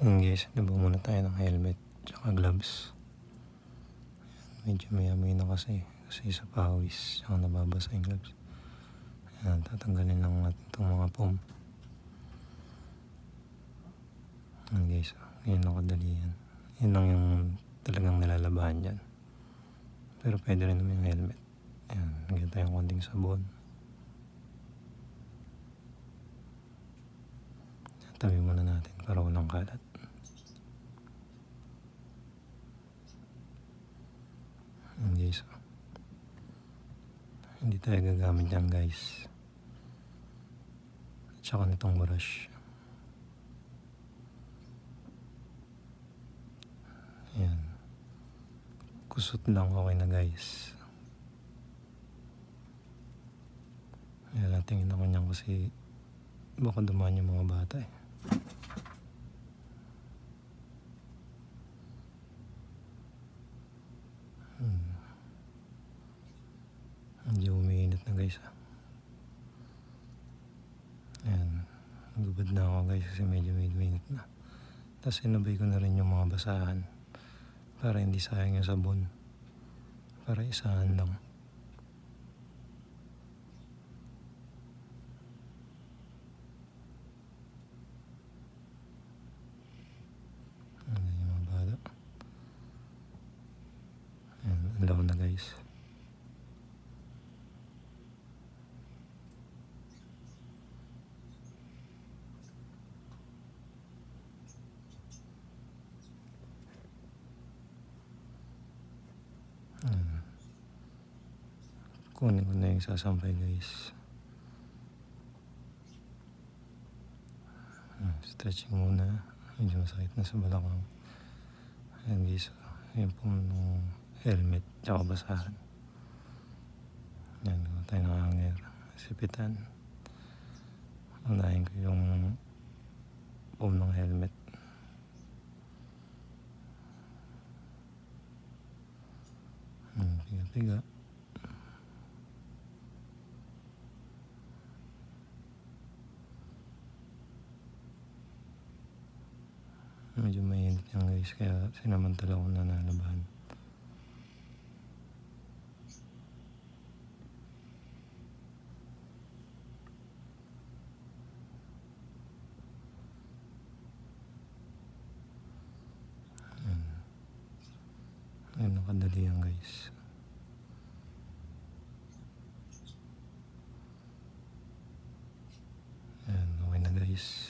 Guys, diba muna tayo ng helmet tsaka gloves. Medyo may amoy na kasi sa pawis tsaka nababasa yung gloves. Ayan, tatanggalin lang natin itong mga foam. Ayan guys, yun lang kadali yan. Yun lang yung talagang nilalabahan dyan. Pero pwede rin naman yung helmet. Ayan, nagyan tayong konting sabon. Tabi muna natin para walang kalat. Ayan guys, hindi tayo gagamit yan guys. At saka nitong brush. Ayan, kusot lang, okay na guys. Ayan, natingin ako niyan kasi baka dumaan yung mga bata eh. Medyo umiinit na guys ah. Ayan, nagubad na ako guys kasi medyo umiinit na. Tapos inabay ko na rin yung mga basahan para hindi sayang yung sabon, para isahan lang. Ayan yung mga bata. Ayan, alaw na guys. Kunin ko na yung sasampay guys. Stretching muna. Medyo masakit na sa balakang. Ayan guys, yun po ng helmet tsaka basahan. Ayan, gawa tayo ng hanger. Sipitan. Unahin ko yung foam ng helmet. Piga-piga. Medyo mainit yan guys, kaya sinamantala ko na nalabahan. Ayan, nakadali yan guys. Ayan, okay na guys.